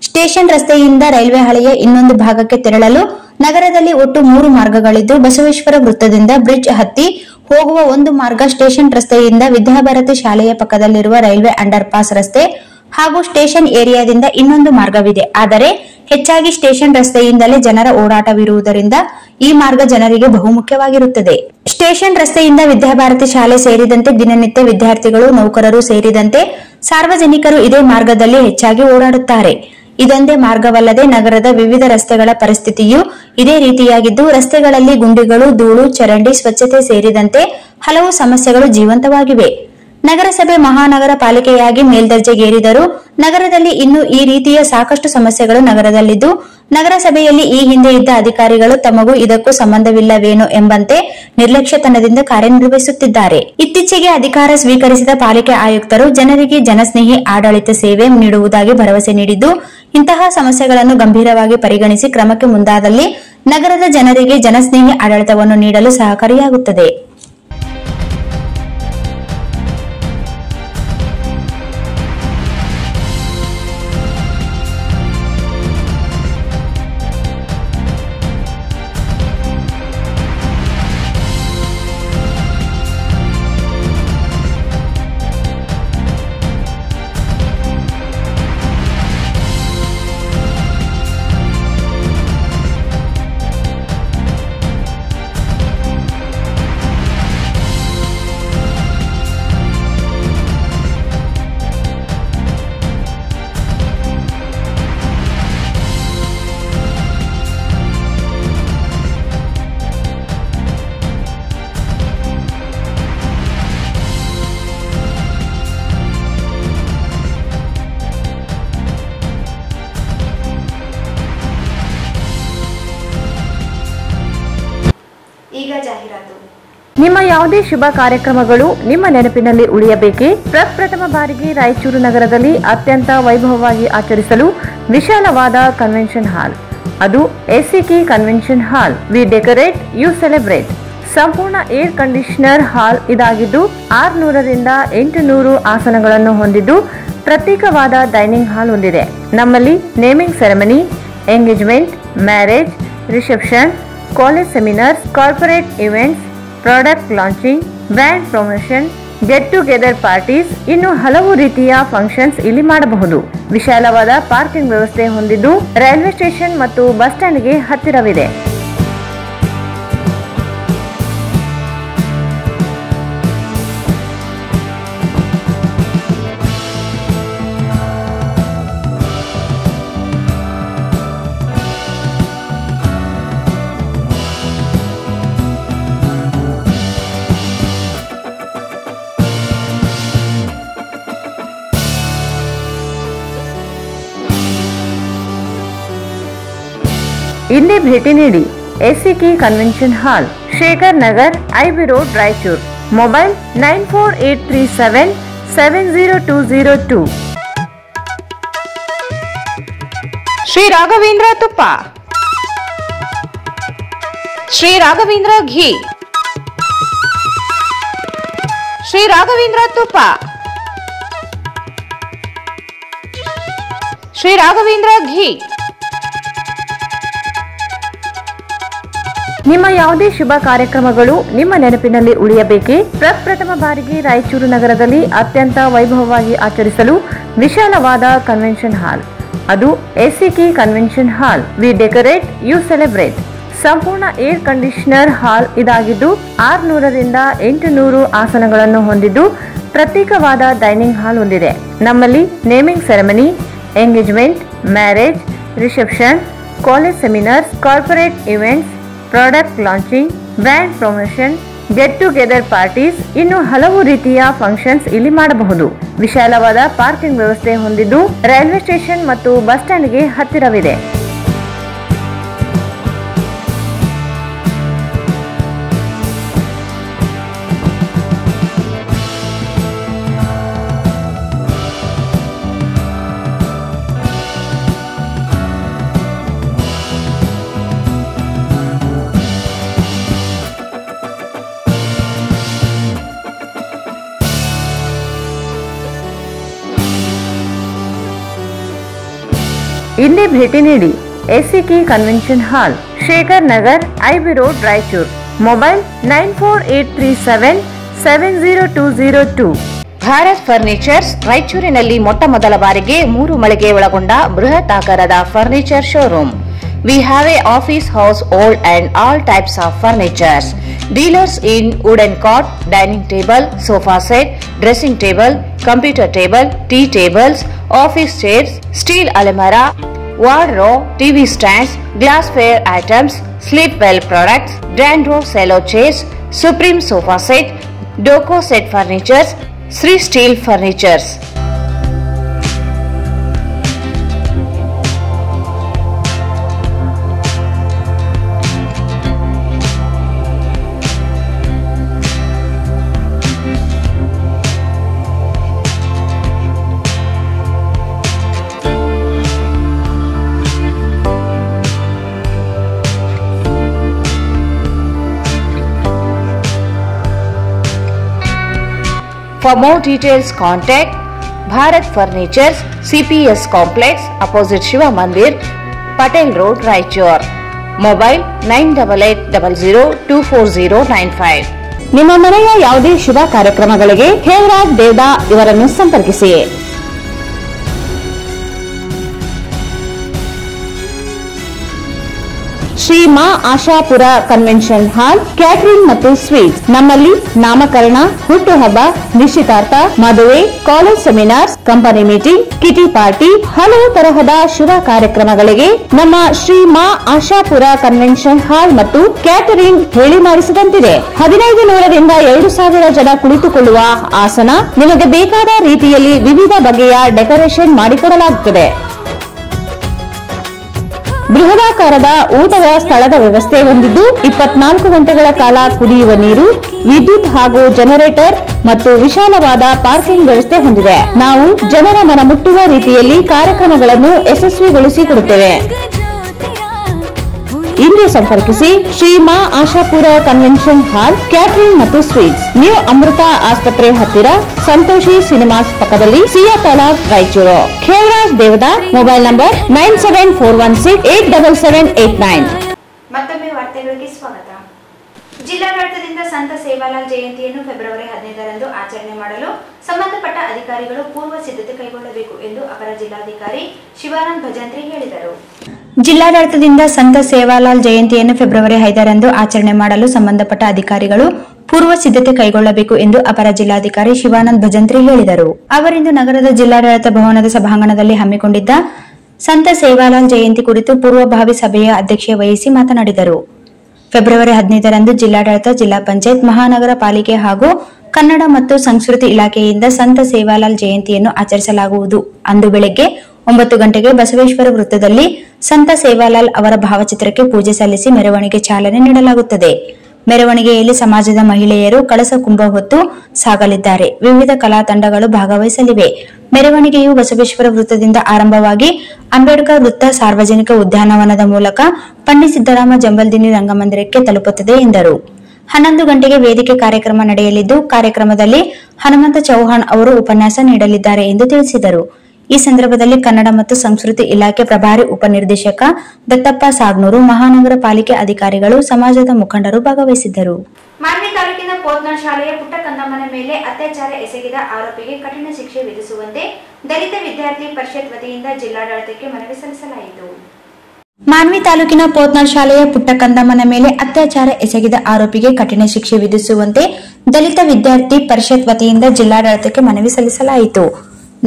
ಸ್ಟೇಷನ್ ರಸ್ತೆಯಿಂದ ರೈಲ್ವೆ ಹಳಿಯ ಇನ್ನೊಂದು ಭಾಗಕ್ಕೆ ತೆರಳಲು ನಗರದಲ್ಲಿ ಒಟ್ಟು 3 ಮಾರ್ಗಗಳಿದ್ದು ಬಸವೇಶ್ವರ ವೃತ್ತದಿಂದ ಬ್ರಿಡ್ಜ್ ಹತ್ತಿ ಹೋಗುವ ಒಂದು ಮಾರ್ಗ, ಸ್ಟೇಷನ್ ರಸ್ತೆಯಿಂದ ವಿದ್ಯಾಭಾರತಿ ಶಾಲೆಯ ಪಕ್ಕದಲ್ಲಿರುವ ರೈಲ್ವೆ ಅಂಡರ್ ಪಾಸ್ ರಸ್ತೆ ಹಾಗೂ ಸ್ಟೇಷನ್ ಏರಿಯಾದಿಂದ ಇನ್ನೊಂದು ಮಾರ್ಗವಿದೆ. ಆದರೆ ಹೆಚ್ಚಾಗಿ ಸ್ಟೇಷನ್ ರಸ್ತೆಯಿಂದಲೇ ಜನರ ಓಡಾಟವಿರುವುದರಿಂದ ಈ ಮಾರ್ಗ ಜನರಿಗೆ ಬಹುಮುಖ್ಯವಾಗಿರುತ್ತದೆ. ಸ್ಟೇಷನ್ ರಸ್ತೆಯಿಂದ ವಿದ್ಯಾಭಾರತಿ ಶಾಲೆ ಸೇರಿದಂತೆ ದಿನನಿತ್ಯ ವಿದ್ಯಾರ್ಥಿಗಳು, ನೌಕರರು ಸೇರಿದಂತೆ ಸಾರ್ವಜನಿಕರು ಇದೇ ಮಾರ್ಗದಲ್ಲಿ ಹೆಚ್ಚಾಗಿ ಓಡಾಡುತ್ತಾರೆ. ಇದೊಂದೇ ಮಾರ್ಗವಲ್ಲದೆ ನಗರದ ವಿವಿಧ ರಸ್ತೆಗಳ ಪರಿಸ್ಥಿತಿಯೂ ಇದೇ ರೀತಿಯಾಗಿದ್ದು ರಸ್ತೆಗಳಲ್ಲಿ ಗುಂಡಿಗಳು, ಧೂಳು, ಚರಂಡಿ, ಸ್ವಚ್ಛತೆ ಸೇರಿದಂತೆ ಹಲವು ಸಮಸ್ಯೆಗಳು ಜೀವಂತವಾಗಿವೆ. ನಗರಸಭೆ ಮಹಾನಗರ ಪಾಲಿಕೆಯಾಗಿ ಮೇಲ್ದರ್ಜೆಗೇರಿದರೂ ನಗರದಲ್ಲಿ ಇನ್ನೂ ಈ ರೀತಿಯ ಸಾಕಷ್ಟು ಸಮಸ್ಯೆಗಳು ನಗರದಲ್ಲಿದ್ದು ನಗರಸಭೆಯಲ್ಲಿ ಈ ಹಿಂದೆ ಇದ್ದ ಅಧಿಕಾರಿಗಳು ತಮಗೂ ಇದಕ್ಕೂ ಸಂಬಂಧವಿಲ್ಲವೇನೋ ಎಂಬಂತೆ ನಿರ್ಲಕ್ಷ್ಯತನದಿಂದ ಕಾರ್ಯನಿರ್ವಹಿಸುತ್ತಿದ್ದಾರೆ. ಇತ್ತೀಚೆಗೆ ಅಧಿಕಾರ ಸ್ವೀಕರಿಸಿದ ಪಾಲಿಕೆ ಆಯುಕ್ತರು ಜನರಿಗೆ ಜನಸ್ನೇಹಿ ಆಡಳಿತ ಸೇವೆ ನೀಡುವುದಾಗಿ ಭರವಸೆ ನೀಡಿದ್ದು ಇಂತಹ ಸಮಸ್ಯೆಗಳನ್ನು ಗಂಭೀರವಾಗಿ ಪರಿಗಣಿಸಿ ಕ್ರಮಕ್ಕೆ ಮುಂದಾದಲ್ಲಿ ನಗರದ ಜನರಿಗೆ ಜನಸ್ನೇಹಿ ಆಡಳಿತವನ್ನು ನೀಡಲು ಸಹಕಾರಿಯಾಗುತ್ತದೆ. ಜಾಹೀರಾತು. ನಿಮ್ಮ ಯಾವುದೇ ಶುಭ ಕಾರ್ಯಕ್ರಮಗಳು ನಿಮ್ಮ ನೆನಪಿನಲ್ಲಿ ಉಳಿಯಬೇಕೇ? ಪ್ರಪ್ರಥಮ ಬಾರಿಗೆ ರಾಯಚೂರು ನಗರದಲ್ಲಿ ಅತ್ಯಂತ ವೈಭವವಾಗಿ ಆಚರಿಸಲು ವಿಶಾಲವಾದ ಕನ್ವೆನ್ಷನ್ ಹಾಲ್, ಅದು ACK convention hall. We decorate, you celebrate. ಸಂಪೂರ್ಣ ಏರ್ ಕಂಡೀಷನರ್ ಹಾಲ್ ಇದಾಗಿದ್ದು 600ರಿಂದ 800 ಆಸನಗಳನ್ನು ಹೊಂದಿದ್ದು ಪ್ರತ್ಯೇಕವಾದ ಡೈನಿಂಗ್ ಹಾಲ್ ಹೊಂದಿದೆ. ನಮ್ಮಲ್ಲಿ naming ceremony, engagement, marriage, reception, college seminars, corporate events, product launching, brand promotion, get together parties, ಇನ್ನು ಹಲವು ರೀತಿಯ ಫಂಕ್ಷನ್ಸ್ ಇಲ್ಲಿ ಮಾಡಬಹುದು. ವಿಶಾಲವಾದ ಪಾರ್ಕಿಂಗ್ ವ್ಯವಸ್ಥೆ ಹೊಂದಿದ್ದು ರೈಲ್ವೆ ಸ್ಟೇಷನ್ ಮತ್ತು ಬಸ್ ಸ್ಟ್ಯಾಂಡ್ಗೆ ಹತ್ತಿರವಿದೆ. ಇಲ್ಲಿ ಭೇಟಿ ನೀಡಿ. ಎಸಿಕೆ ಕನ್ವೆನ್ಷನ್ ಹಾಲ್, Shekhar Nagar, IB road, Raichur. Mobile 9483770202. Shri Raghavendra ತುಪ್ಪ, ಶ್ರೀ ರಾಘವೇಂದ್ರ ಘೀ, ಶ್ರೀ ರಾಘವೇಂದ್ರ ತುಪ್ಪ, ಶ್ರೀ ರಾಘವೇಂದ್ರ ಘೀ. ನಿಮ್ಮ ಯಾವುದೇ ಶುಭ ಕಾರ್ಯಕ್ರಮಗಳು ನಿಮ್ಮ ನೆನಪಿನಲ್ಲಿ ಉಳಿಯಬೇಕೇ? ಪ್ರಪ್ರಥಮ ಬಾರಿಗೆ ರಾಯಚೂರು ನಗರದಲ್ಲಿ ಅತ್ಯಂತ ವೈಭವವಾಗಿ ಆಚರಿಸಲು ವಿಶಾಲವಾದ ಕನ್ವೆನ್ಷನ್ ಹಾಲ್, ಅದು ACK convention hall. We decorate, you celebrate. ಸಂಪೂರ್ಣ ಏರ್ ಕಂಡೀಷನರ್ ಹಾಲ್ ಇದಾಗಿದ್ದು 600ರಿಂದ 800 ಆಸನಗಳನ್ನು ಹೊಂದಿದ್ದು ಪ್ರತ್ಯೇಕವಾದ ಡೈನಿಂಗ್ ಹಾಲ್ ಹೊಂದಿದೆ. ನಮ್ಮಲ್ಲಿ naming ceremony, engagement, marriage, reception, college seminars, corporate events, product launching, brand promotion, get together parties, ಇನ್ನು ಹಲವು ರೀತಿಯ ಫಂಕ್ಷನ್ಸ್ ಇಲ್ಲಿ ಮಾಡಬಹುದು. ವಿಶಾಲವಾದ ಪಾರ್ಕಿಂಗ್ ವ್ಯವಸ್ಥೆ ಹೊಂದಿದ್ದು ರೈಲ್ವೆ ಸ್ಟೇಷನ್ ಮತ್ತು ಬಸ್ ಸ್ಟ್ಯಾಂಡ್ಗೆ ಹತ್ತಿರವಿದೆ. ಇಲ್ಲಿ ಭೇಟಿ ನೀಡಿ. ಎಸಿಕೆ ಕನ್ವೆನ್ಷನ್ ಹಾಲ್, Shekhar Nagar, IB road, Raichur. Mobile 9483770202. Bharat furnitures ರಾಯಚೂರಿನಲ್ಲಿ ಮೊಟ್ಟ ಮೊದಲ ಬಾರಿಗೆ 3 ಮಳಿಗೆ ಒಳಗೊಂಡ ಬೃಹತ್ ಆಕಾರದ furniture showroom. We have a office house, old and all types of furnitures. Dealers in wooden cot, dining table, sofa set, dressing table, computer table, tea tables, office chairs, steel almirah, wardrobe, TV stands, glassware items, sleepwell products, Dandro cello chairs, Supreme sofa set, Doco set furnitures, Sri Steel furnitures. For more details, contact Bharat Furnitures, CPS Complex, opposite Shiva Mandir, Patel Road, Raichur. Mobile 9880024095. ನಿಮ್ಮ ಮನೆಯ ಯಾವುದೇ ಶುಭ ಕಾರ್ಯಕ್ರಮಗಳಿಗೆ ಹೇಮರಾಜ್ ದೇವದಾ ಇವರನ್ನು ಸಂಪರ್ಕಿಸಿ. ಶ್ರೀ ಮಾ Ashapura convention hall, catering ಮತ್ತು sweets. ನಮ್ಮಲ್ಲಿ ನಾಮಕರಣ, ಹುಟ್ಟುಹಬ್ಬ, ನಿಶ್ಚಿತಾರ್ಥ, ಮದುವೆ, college seminars, company meeting, ಕಿಟಿ party, ಹಲವು ತರಹದ ಶುಭ ಕಾರ್ಯಕ್ರಮಗಳಿಗೆ ನಮ್ಮ ಶ್ರೀ ಮಾ ಆಶಾಪುರ ಕನ್ವೆನ್ಷನ್ ಹಾಲ್ ಮತ್ತು ಕ್ಯಾಟರಿಂಗ್ ಹೇಳಿ ಮಾಡಿಸಿದಂತಿದೆ. 1500ರಿಂದ 2000 ಜನ ಕುಳಿತುಕೊಳ್ಳುವ ಆಸನ, ನಿಮಗೆ ಬೇಕಾದ ರೀತಿಯಲ್ಲಿ ವಿವಿಧ ಬಗೆಯ ಡೆಕೋರೇಷನ್ ಮಾಡಿಕೊಡಲಾಗುತ್ತದೆ. ಬೃಹದಾಕಾರದ ಊಟದ ಸ್ಥಳದ ವ್ಯವಸ್ಥೆ ಹೊಂದಿದ್ದು 24 ಗಂಟೆಗಳ ಕಾಲ ಕುಡಿಯುವ ನೀರು, ವಿದ್ಯುತ್ ಹಾಗೂ ಜನರೇಟರ್ ಮತ್ತು ವಿಶಾಲವಾದ ಪಾರ್ಕಿಂಗ್ ವ್ಯವಸ್ಥೆ ಹೊಂದಿದೆ. ನಾವು ಜನರ ಮನ ಮುಟ್ಟುವ ರೀತಿಯಲ್ಲಿ ಕಾರ್ಯಕ್ರಮಗಳನ್ನು ಯಶಸ್ವಿಗೊಳಿಸಿಕೊಡುತ್ತೇವೆ. ಇಂದು ಸಂಪರ್ಕಿಸಿ ಶ್ರೀ ಮಾ ಆಶಾಪುರ ಕನ್ವೆನ್ಷನ್ ಹಾಲ್, ಕ್ಯಾಟರಿಂಗ್ ಮತ್ತು ಸ್ವೀಟ್ಸ್, ನ್ಯೂ ಅಮೃತ ಆಸ್ಪತ್ರೆ ಹತ್ತಿರ, ಸಂತೋಷಿ ಸಿನಿಮಾಸ್ ಪಕ್ಕದಲ್ಲಿ, ಸಿಯಾತಲಾಬ್, ರಾಯಚೂರು. Khevaraj Devdar, mobile number 9741687789. ಮತ್ತೊಮ್ಮೆ ವಾರ್ತೆಗಳಿಗೆ ಸ್ವಾಗತ. ಜಿಲ್ಲಾಡಳಿತದಿಂದ ಸಂತ ಸೇವಾಲಾಲ್ ಜಯಂತಿಯನ್ನು ಫೆಬ್ರವರಿ 15ರಂದು ಆಚರಣೆ ಮಾಡಲು ಸಂಬಂಧಪಟ್ಟ ಅಧಿಕಾರಿಗಳು ಪೂರ್ವ ಸಿದ್ಧತೆ ಕೈಗೊಳ್ಳಬೇಕು ಎಂದು ಅಪರ ಜಿಲ್ಲಾಧಿಕಾರಿ ಶಿವಾನಂದ್ ಭಜಂತ್ರಿ ಹೇಳಿದರು. ಜಿಲ್ಲಾಡಳಿತದಿಂದ ಸಂತ ಸೇವಾಲಾಲ್ ಜಯಂತಿಯನ್ನು ಫೆಬ್ರವರಿ 5ರಂದು ಆಚರಣೆ ಮಾಡಲು ಸಂಬಂಧಪಟ್ಟ ಅಧಿಕಾರಿಗಳು ಪೂರ್ವ ಸಿದ್ಧತೆ ಕೈಗೊಳ್ಳಬೇಕು ಎಂದು ಅಪರ ಜಿಲ್ಲಾಧಿಕಾರಿ ಶಿವಾನಂದ್ ಭಜಂತ್ರಿ ಹೇಳಿದರು. ಅವರಿಂದು ನಗರದ ಜಿಲ್ಲಾಡಳಿತ ಭವನದ ಸಭಾಂಗಣದಲ್ಲಿ ಹಮ್ಮಿಕೊಂಡಿದ್ದ ಸಂತ ಸೇವಾಲಾಲ್ ಜಯಂತಿ ಕುರಿತು ಪೂರ್ವಭಾವಿ ಸಭೆಯ ಅಧ್ಯಕ್ಷತೆ ವಹಿಸಿ ಮಾತನಾಡಿದರು. ಫೆಬ್ರವರಿ 15ರಂದು ಜಿಲ್ಲಾಡಳಿತ, ಜಿಲ್ಲಾ ಪಂಚಾಯತ್, ಮಹಾನಗರ ಪಾಲಿಕೆ ಹಾಗೂ ಕನ್ನಡ ಮತ್ತು ಸಂಸ್ಕೃತಿ ಇಲಾಖೆಯಿಂದ ಸಂತ ಸೇವಾಲಾಲ್ ಜಯಂತಿಯನ್ನು ಆಚರಿಸಲಾಗುವುದು. ಅಂದು ಬೆಳಗ್ಗೆ 9 ಗಂಟೆಗೆ ಬಸವೇಶ್ವರ ವೃತ್ತದಲ್ಲಿ ಸಂತ ಸೇವಾಲಾಲ್ ಅವರ ಭಾವಚಿತ್ರಕ್ಕೆ ಪೂಜೆ ಸಲ್ಲಿಸಿ ಮೆರವಣಿಗೆ ಚಾಲನೆ ನೀಡಲಾಗುತ್ತದೆ. ಮೆರವಣಿಗೆಯಲ್ಲಿ ಸಮಾಜದ ಮಹಿಳೆಯರು ಕಳಸ ಕುಂಭ ಹೊತ್ತು ಸಾಗಲಿದ್ದಾರೆ. ವಿವಿಧ ಕಲಾ ತಂಡಗಳು ಭಾಗವಹಿಸಲಿವೆ. ಮೆರವಣಿಗೆಯು ಬಸವೇಶ್ವರ ವೃತ್ತದಿಂದ ಆರಂಭವಾಗಿ ಅಂಬೇಡ್ಕರ್ ವೃತ್ತ, ಸಾರ್ವಜನಿಕ ಉದ್ಯಾನವನದ ಮೂಲಕ ಪಂಡಿತ್ ಸಿದ್ದರಾಮ ಜಂಬಲ್ದಿನ್ನಿ ರಂಗಮಂದಿರಕ್ಕೆ ತಲುಪುತ್ತದೆ ಎಂದರು. 11 ಗಂಟೆಗೆ ವೇದಿಕೆ ಕಾರ್ಯಕ್ರಮ ನಡೆಯಲಿದ್ದು, ಕಾರ್ಯಕ್ರಮದಲ್ಲಿ ಹನುಮಂತ ಚೌಹಾಣ್ ಅವರು ಉಪನ್ಯಾಸ ನೀಡಲಿದ್ದಾರೆ ಎಂದು ತಿಳಿಸಿದರು. ಈ ಸಂದರ್ಭದಲ್ಲಿ ಕನ್ನಡ ಮತ್ತು ಸಂಸ್ಕೃತಿ ಇಲಾಖೆ ಪ್ರಭಾರಿ ಉಪನಿರ್ದೇಶಕ ದತ್ತಪ್ಪ ಸಾಗ್ನೂರು, ಮಹಾನಗರ ಪಾಲಿಕೆ ಅಧಿಕಾರಿಗಳು, ಸಮಾಜದ ಮುಖಂಡರು ಭಾಗವಹಿಸಿದ್ದರು. ಮಾನ್ವಿ ತಾಲೂಕಿನ ಪೋತ್ನಾಳ್ ಶಾಲೆಯ ಪುಟ್ಟ ಕಂದಮ್ಮನ ಮೇಲೆ ಅತ್ಯಾಚಾರ ಎಸಗಿದ ಆರೋಪಿಗೆ ಕಠಿಣ ಶಿಕ್ಷೆ ವಿಧಿಸುವಂತೆ ದಲಿತ ವಿದ್ಯಾರ್ಥಿ ಪರಿಷತ್ ವತಿಯಿಂದ ಜಿಲ್ಲಾಡಳಿತಕ್ಕೆ ಮನವಿ ಸಲ್ಲಿಸಲಾಯಿತು. ಮಾನ್ವಿ ತಾಲೂಕಿನ ಪೋತ್ನಾಳ್ ಶಾಲೆಯ ಪುಟ್ಟ ಕಂದಮ್ಮನ ಮೇಲೆ ಅತ್ಯಾಚಾರ ಎಸಗಿದ ಆರೋಪಿಗೆ ಕಠಿಣ ಶಿಕ್ಷೆ ವಿಧಿಸುವಂತೆ ದಲಿತ ವಿದ್ಯಾರ್ಥಿ ಪರಿಷತ್ ವತಿಯಿಂದ ಜಿಲ್ಲಾಡಳಿತಕ್ಕೆ ಮನವಿ ಸಲ್ಲಿಸಲಾಯಿತು.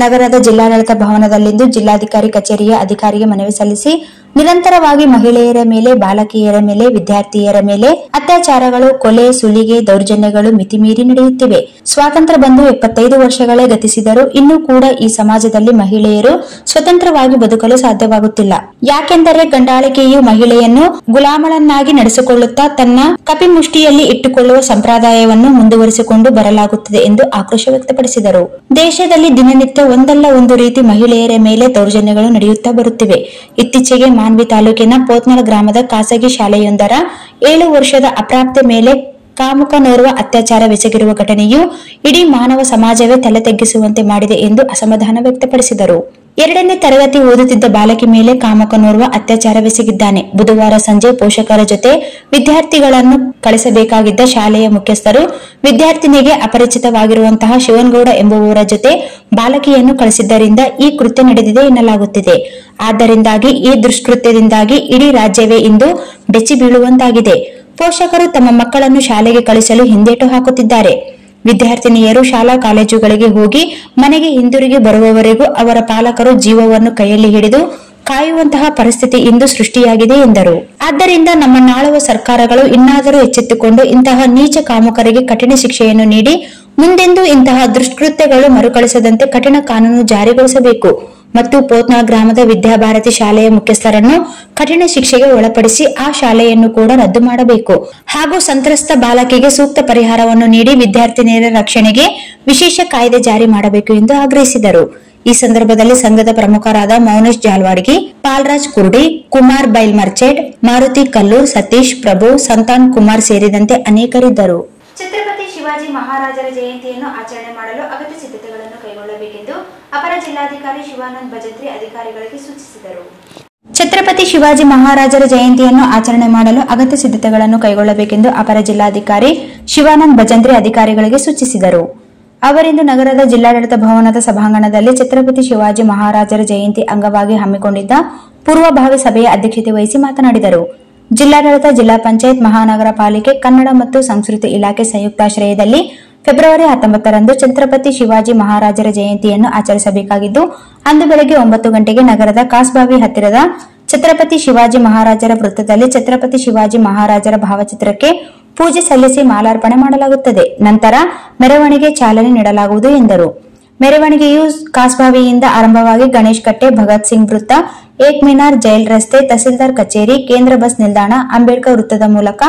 ನಗರದ ಜಿಲ್ಲಾಡಳಿತ ಭವನದಲ್ಲಿಂದು ಜಿಲ್ಲಾಧಿಕಾರಿ ಕಚೇರಿಯ ಅಧಿಕಾರಿಗೆ ಮನವಿ ಸಲ್ಲಿಸಿ, ನಿರಂತರವಾಗಿ ಮಹಿಳೆಯರ ಮೇಲೆ, ಬಾಲಕಿಯರ ಮೇಲೆ, ವಿದ್ಯಾರ್ಥಿಯರ ಮೇಲೆ ಅತ್ಯಾಚಾರಗಳು, ಕೊಲೆ, ಸುಲಿಗೆ, ದೌರ್ಜನ್ಯಗಳು ಮಿತಿಮೀರಿ ನಡೆಯುತ್ತಿವೆ. ಸ್ವಾತಂತ್ರ್ಯ ಬಂದು 75 ವರ್ಷಗಳೇ ಗತಿಸಿದರೂ ಇನ್ನೂ ಕೂಡ ಈ ಸಮಾಜದಲ್ಲಿ ಮಹಿಳೆಯರು ಸ್ವತಂತ್ರವಾಗಿ ಬದುಕಲು ಸಾಧ್ಯವಾಗುತ್ತಿಲ್ಲ. ಯಾಕೆಂದರೆ ಗಂಡಾಳಿಕೆಯು ಮಹಿಳೆಯನ್ನು ಗುಲಾಮಳನ್ನಾಗಿ ನಡೆಸಿಕೊಳ್ಳುತ್ತಾ ತನ್ನ ಕಪಿಮುಷ್ಟಿಯಲ್ಲಿ ಇಟ್ಟುಕೊಳ್ಳುವ ಸಂಪ್ರದಾಯವನ್ನು ಮುಂದುವರಿಸಿಕೊಂಡು ಬರಲಾಗುತ್ತದೆ ಎಂದು ಆಕ್ರೋಶ ವ್ಯಕ್ತಪಡಿಸಿದರು. ದೇಶದಲ್ಲಿ ದಿನನಿತ್ಯ ಒಂದಲ್ಲ ಒಂದು ರೀತಿ ಮಹಿಳೆಯರ ಮೇಲೆ ದೌರ್ಜನ್ಯಗಳು ನಡೆಯುತ್ತಾ ಬರುತ್ತಿವೆ. ಇತ್ತೀಚೆಗೆ ಮಾನ್ವಿ ತಾಲೂಕಿನ ಪೋತ್ನಾಳ್ ಗ್ರಾಮದ ಖಾಸಗಿ ಶಾಲೆಯೊಂದರ 7 ವರ್ಷದ ಅಪ್ರಾಪ್ತೆ ಮೇಲೆ ಕಾಮುಕನೋರ್ವ ಅತ್ಯಾಚಾರವೆಸಗಿರುವ ಘಟನೆಯು ಇಡೀ ಮಾನವ ಸಮಾಜವೇ ತಲೆ ತಗ್ಗಿಸುವಂತೆ ಮಾಡಿದೆ ಎಂದು ಅಸಮಾಧಾನ ವ್ಯಕ್ತಪಡಿಸಿದರು. 2ನೇ ತರಗತಿ ಓದುತ್ತಿದ್ದ ಬಾಲಕಿ ಮೇಲೆ ಕಾಮಕನೋರ್ವ ಅತ್ಯಾಚಾರವೆಸಗಿದ್ದಾನೆ. ಬುಧವಾರ ಸಂಜೆ ಪೋಷಕರ ಜೊತೆ ವಿದ್ಯಾರ್ಥಿಗಳನ್ನು ಕಳಿಸಬೇಕಾಗಿದ್ದ ಶಾಲೆಯ ಮುಖ್ಯಸ್ಥರು ವಿದ್ಯಾರ್ಥಿನಿಗೆ ಅಪರಿಚಿತವಾಗಿರುವಂತಹ ಶಿವನ್ಗೌಡ ಎಂಬುವವರ ಜೊತೆ ಬಾಲಕಿಯನ್ನು ಕಳಿಸಿದ್ದರಿಂದ ಈ ಕೃತ್ಯ ನಡೆದಿದೆ ಎನ್ನಲಾಗುತ್ತಿದೆ. ಆದ್ದರಿಂದಾಗಿ ಈ ದುಷ್ಕೃತ್ಯದಿಂದಾಗಿ ಇಡೀ ರಾಜ್ಯವೇ ಇಂದು ಬೆಚ್ಚಿ ಬೀಳುವಂತಾಗಿದೆ. ಪೋಷಕರು ತಮ್ಮ ಮಕ್ಕಳನ್ನು ಶಾಲೆಗೆ ಕಳಿಸಲು ಹಿಂದೇಟು ಹಾಕುತ್ತಿದ್ದಾರೆ. ವಿದ್ಯಾರ್ಥಿನಿಯರು ಶಾಲಾ ಕಾಲೇಜುಗಳಿಗೆ ಹೋಗಿ ಮನೆಗೆ ಹಿಂದಿರುಗಿ ಬರುವವರೆಗೂ ಅವರ ಪಾಲಕರು ಜೀವವನ್ನು ಕೈಯಲ್ಲಿ ಹಿಡಿದು ಕಾಯುವಂತಹ ಪರಿಸ್ಥಿತಿ ಇಂದು ಸೃಷ್ಟಿಯಾಗಿದೆ ಎಂದರು. ಆದ್ದರಿಂದ ನಮ್ಮನ್ನಾಳುವ ಸರ್ಕಾರಗಳು ಇನ್ನಾದರೂ ಎಚ್ಚೆತ್ತುಕೊಂಡು ಇಂತಹ ನೀಚ ಕಾಮುಕರಿಗೆ ಕಠಿಣ ಶಿಕ್ಷೆಯನ್ನು ನೀಡಿ ಮುಂದೆಂದೂ ಇಂತಹ ದುಷ್ಕೃತ್ಯಗಳು ಮರುಕಳಿಸದಂತೆ ಕಠಿಣ ಕಾನೂನು ಜಾರಿಗೊಳಿಸಬೇಕು ಮತ್ತು ಪೋತ್ನಾಳ್ ಗ್ರಾಮದ ವಿದ್ಯಾಭಾರತಿ ಶಾಲೆಯ ಮುಖ್ಯಸ್ಥರನ್ನು ಕಠಿಣ ಶಿಕ್ಷೆಗೆ ಒಳಪಡಿಸಿ ಆ ಶಾಲೆಯನ್ನು ಕೂಡ ರದ್ದು ಮಾಡಬೇಕು ಹಾಗೂ ಸಂತ್ರಸ್ತ ಬಾಲಕಿಗೆ ಸೂಕ್ತ ಪರಿಹಾರವನ್ನು ನೀಡಿ ವಿದ್ಯಾರ್ಥಿನಿಯರ ರಕ್ಷಣೆಗೆ ವಿಶೇಷ ಕಾಯ್ದೆ ಜಾರಿ ಮಾಡಬೇಕು ಎಂದು ಆಗ್ರಹಿಸಿದರು. ಈ ಸಂದರ್ಭದಲ್ಲಿ ಸಂಘದ ಪ್ರಮುಖರಾದ ಮೌನೇಶ್ ಜಾಲ್ವಾಡ್ಗಿ, ಪಾಲ್ರಾಜ್ ಕುರ್ಡಿ, ಕುಮಾರ್ ಬೈಲ್ಮರ್ಚೆಡ್, ಮಾರುತಿ ಕಲ್ಲೂರ್, ಸತೀಶ್ ಪ್ರಭು, ಸಂತಾನ್ ಕುಮಾರ್ ಸೇರಿದಂತೆ ಅನೇಕರಿದ್ದರು. ಛತ್ರಪತಿ ಶಿವಾಜಿ ಮಹಾರಾಜರ ಜಯಂತಿಯನ್ನು ಆಚರಣೆ ಮಾಡಲು ಅಗತ್ಯ ಸಿದ್ಧತೆಗಳನ್ನು ಕೈಗೊಳ್ಳಬೇಕೆಂದು ಅಪರ ಜಿಲ್ಲಾಧಿಕಾರಿ ಶಿವಾನಂದ್ ಭಜಂತ್ರಿ ಅಧಿಕಾರಿಗಳಿಗೆ ಸೂಚಿಸಿದರು. ಛತ್ರಪತಿ ಶಿವಾಜಿ ಮಹಾರಾಜರ ಜಯಂತಿಯನ್ನು ಆಚರಣೆ ಮಾಡಲು ಅಗತ್ಯ ಸಿದ್ಧತೆಗಳನ್ನು ಕೈಗೊಳ್ಳಬೇಕೆಂದು ಅಪರ ಜಿಲ್ಲಾಧಿಕಾರಿ ಶಿವಾನಂದ್ ಭಜಂತ್ರಿ ಅಧಿಕಾರಿಗಳಿಗೆ ಸೂಚಿಸಿದರು. ಅವರಿಂದು ನಗರದ ಜಿಲ್ಲಾಡಳಿತ ಭವನದ ಸಭಾಂಗಣದಲ್ಲಿ ಛತ್ರಪತಿ ಶಿವಾಜಿ ಮಹಾರಾಜರ ಜಯಂತಿ ಅಂಗವಾಗಿ ಹಮ್ಮಿಕೊಂಡಿದ್ದ ಪೂರ್ವಭಾವಿ ಸಭೆಯ ಅಧ್ಯಕ್ಷತೆ ವಹಿಸಿ ಮಾತನಾಡಿದರು. ಜಿಲ್ಲಾಡಳಿತ, ಜಿಲ್ಲಾ ಪಂಚಾಯತ್, ಮಹಾನಗರ ಪಾಲಿಕೆ, ಕನ್ನಡ ಮತ್ತು ಸಂಸ್ಕೃತಿ ಇಲಾಖೆ ಸಂಯುಕ್ತಾಶ್ರಯದಲ್ಲಿ ಫೆಬ್ರವರಿ 19ರಂದು ಛತ್ರಪತಿ ಶಿವಾಜಿ ಮಹಾರಾಜರ ಜಯಂತಿಯನ್ನು ಆಚರಿಸಬೇಕಾಗಿದ್ದು, ಅಂದು ಬೆಳಗ್ಗೆ 9 ಗಂಟೆಗೆ ನಗರದ ಕಾಸ್ಬಾವಿ ಹತ್ತಿರದ ಛತ್ರಪತಿ ಶಿವಾಜಿ ಮಹಾರಾಜರ ವೃತ್ತದಲ್ಲಿ ಛತ್ರಪತಿ ಶಿವಾಜಿ ಮಹಾರಾಜರ ಭಾವಚಿತ್ರಕ್ಕೆ ಪೂಜೆ ಸಲ್ಲಿಸಿ ಮಾಲಾರ್ಪಣೆ ಮಾಡಲಾಗುತ್ತದೆ. ನಂತರ ಮೆರವಣಿಗೆ ಚಾಲನೆ ನೀಡಲಾಗುವುದು ಎಂದರು. ಮೆರವಣಿಗೆಯು ಕಾಸ್ಬಾವಿಯಿಂದ ಆರಂಭವಾಗಿ ಗಣೇಶ್ ಕಟ್ಟೆ, ಭಗತ್ ಸಿಂಗ್ ವೃತ್ತ, ಏಕ್ ಮಿನಾರ್, ಜೈಲ್ ರಸ್ತೆ, ತಹಸೀಲ್ದಾರ್ ಕಚೇರಿ, ಕೇಂದ್ರ ಬಸ್ ನಿಲ್ದಾಣ, ಅಂಬೇಡ್ಕರ್ ವೃತ್ತದ ಮೂಲಕ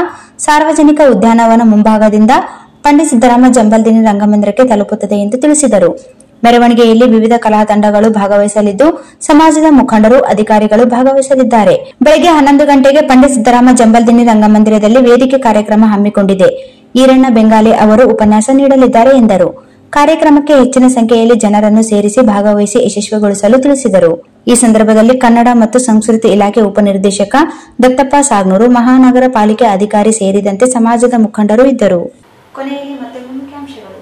ಸಾರ್ವಜನಿಕ ಉದ್ಯಾನವನ ಮುಂಭಾಗದಿಂದ ಪಂಡಿತ್ ಸಿದ್ದರಾಮ ಜಂಬಲ್ದಿನ್ನಿ ರಂಗಮಂದಿರಕ್ಕೆ ತಲುಪುತ್ತದೆ ಎಂದು ತಿಳಿಸಿದರು. ಮೆರವಣಿಗೆಯಲ್ಲಿ ವಿವಿಧ ಕಲಾ ತಂಡಗಳು ಭಾಗವಹಿಸಲಿದ್ದು, ಸಮಾಜದ ಮುಖಂಡರು, ಅಧಿಕಾರಿಗಳು ಭಾಗವಹಿಸಲಿದ್ದಾರೆ. ಬೆಳಗ್ಗೆ 11 ಗಂಟೆಗೆ ಪಂಡಿತ್ ಸಿದ್ದರಾಮ ಜಂಬಲ್ದಿನ್ನಿ ರಂಗಮಂದಿರದಲ್ಲಿ ವೇದಿಕೆ ಕಾರ್ಯಕ್ರಮ ಹಮ್ಮಿಕೊಂಡಿದೆ. ಈರಣ್ಣ ಬೆಂಗಾಲಿ ಅವರು ಉಪನ್ಯಾಸ ನೀಡಲಿದ್ದಾರೆ ಎಂದರು. ಕಾರ್ಯಕ್ರಮಕ್ಕೆ ಹೆಚ್ಚಿನ ಸಂಖ್ಯೆಯಲ್ಲಿ ಜನರನ್ನು ಸೇರಿಸಿ ಭಾಗವಹಿಸಿ ಯಶಸ್ವಿಗೊಳಿಸಲು ತಿಳಿಸಿದರು. ಈ ಸಂದರ್ಭದಲ್ಲಿ ಕನ್ನಡ ಮತ್ತು ಸಂಸ್ಕೃತಿ ಇಲಾಖೆ ಉಪನಿರ್ದೇಶಕ ದತ್ತಪ್ಪ ಸಾಗ್ನೂರು, ಮಹಾನಗರ ಪಾಲಿಕೆ ಅಧಿಕಾರಿ ಸೇರಿದಂತೆ ಸಮಾಜದ ಮುಖಂಡರು ಇದ್ದರು. ಕೊನೆಯಲ್ಲಿ ಮತ್ತೊಮ್ಮೆ ಮುಖ್ಯಾಂಶಗಳು.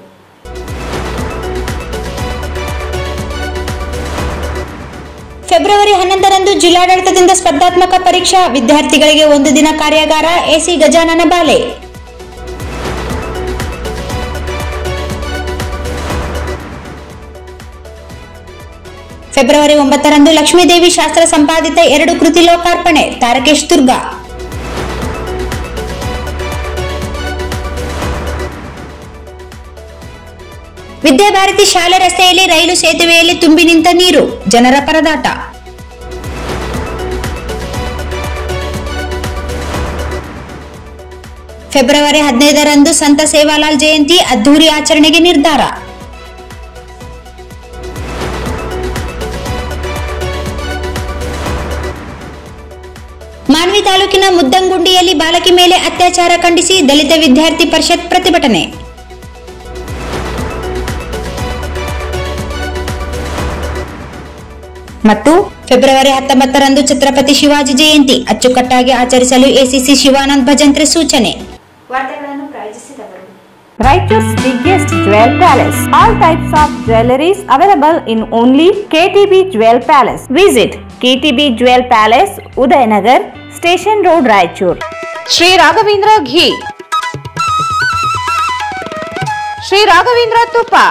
ಫೆಬ್ರವರಿ 11ರಂದು ಜಿಲ್ಲಾಡಳಿತದಿಂದ ಸ್ಪರ್ಧಾತ್ಮಕ ಪರೀಕ್ಷಾ, ವಿದ್ಯಾರ್ಥಿಗಳಿಗೆ 1 ದಿನ ಕಾರ್ಯಾಗಾರ, ಎಸಿ ಗಜಾನನ ಬಾಲೆ. ಫೆಬ್ರವರಿ 9ರಂದು ಲಕ್ಷ್ಮೀದೇವಿ ಶಾಸ್ತ್ರ ಸಂಪಾದಿತ 2 ಕೃತಿ ಲೋಕಾರ್ಪಣೆ, ತಾರಕೇಶ್ ದುರ್ಗಾ. ವಿದ್ಯಾಭಾರತಿ ಶಾಲೆ ರಸ್ತೆಯಲ್ಲಿ ರೈಲು ಸೇತುವೆಯಲ್ಲಿ ತುಂಬಿ ನಿಂತ ನೀರು, ಜನರ ಪರದಾಟ. ಫೆಬ್ರವರಿ 15ರಂದು ಸಂತ ಸೇವಾಲಾಲ್ ಜಯಂತಿ, ಅದ್ದೂರಿ ಆಚರಣೆಗೆ ನಿರ್ಧಾರ. ಮಾನ್ವಿ ತಾಲೂಕಿನ ಮುದ್ದಂಗುಂಡಿಯಲ್ಲಿ ಬಾಲಕಿ ಮೇಲೆ ಅತ್ಯಾಚಾರ ಖಂಡಿಸಿ ದಲಿತ ವಿದ್ಯಾರ್ಥಿ ಪರಿಷತ್ ಪ್ರತಿಭಟನೆ. ಮತ್ತು ಫೆಬ್ರವರಿ 19ರಂದು ಛತ್ರಪತಿ ಶಿವಾಜಿ ಜಯಂತಿ ಅಚ್ಚುಕಟ್ಟಾಗಿ ಆಚರಿಸಲು ಎಸಿಸಿ ಶಿವಾನಂದ್ ಭಜಂತ್ರಿ ಸೂಚನೆ. ವಾರ್ತೆಗಳನ್ನು ಪ್ರಾಯೋಜಿಸಿದವರು Raichur's biggest jewel palace. All types of jewelries available in only KTB Jewel Palace. Visit KTB Jewel Palace, Udayanagar, Station Road, Raichur. Sri Raghavendra Ghee, Sri Raghavendra Tuppa,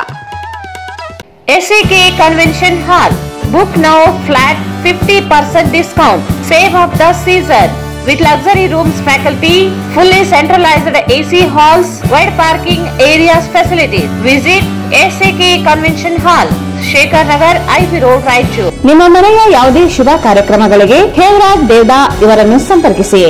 SAK Convention Hall. Book now, flat 50% discount. Save of the season. With luxury rooms, faculty, fully centralized AC halls, wide parking areas facilities. Visit SAK Convention Hall, Shekhar Nagar, IB Road, Raichur. ನಿಮ್ಮ ಮನೆಯ ಯಾವುದೇ ಶುಭ ಕಾರ್ಯಕ್ರಮಗಳಿಗೆ ಹೇಮರಾಜ್ ದೇವದಾ ಇವರನ್ನು ಸಂಪರ್ಕಿಸಿ.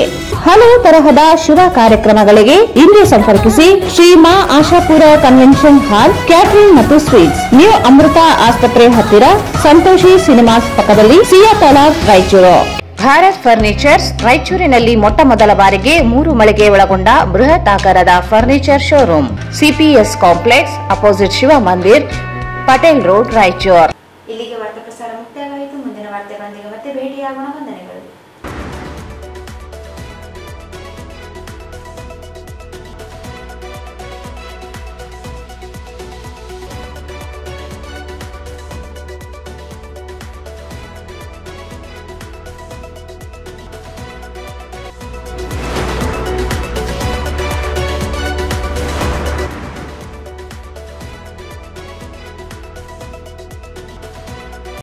ಹಲವು ತರಹದ ಶುಭ ಕಾರ್ಯಕ್ರಮಗಳಿಗೆ ಇಂದು ಸಂಪರ್ಕಿಸಿ. ಶ್ರೀ ಮಾ ಆಶಾಪುರ ಕನ್ವೆನ್ಷನ್ ಹಾಲ್, ಕ್ಯಾಟರಿಂಗ್ ಮತ್ತು ಸ್ವೀಟ್ಸ್, ನ್ಯೂ ಅಮೃತ ಆಸ್ಪತ್ರೆ ಹತ್ತಿರ, ಸಂತೋಷಿ ಸಿನಿಮಾಸ್ ಪಕ್ಕದಲ್ಲಿ, ಸಿಯಾ ತಲಾಬ್, ರಾಯಚೂರು. ಭಾರತ್ ಫರ್ನಿಚರ್ಸ್ ರಾಯಚೂರಿನಲ್ಲಿ ಮೊಟ್ಟ ಮೊದಲ ಬಾರಿಗೆ 3 ಮಳಿಗೆ ಒಳಗೊಂಡ ಬೃಹತ್ ಆಕಾರದ furniture showroom, CPS complex, opposite Shiva Mandir, Patel road, Raichur. ಇಲ್ಲಿಗೆ ವಾರ್ತಾ ಪ್ರಸಾರ ಮುಕ್ತಾಯವಾಯಿತು. ಮುಂದಿನ ವಾರ್ತೆಗಳೊಂದಿಗೆ ಮತ್ತೆ ಭೇಟಿಯಾಗೋಣ. ವಂದನೆಗಳು.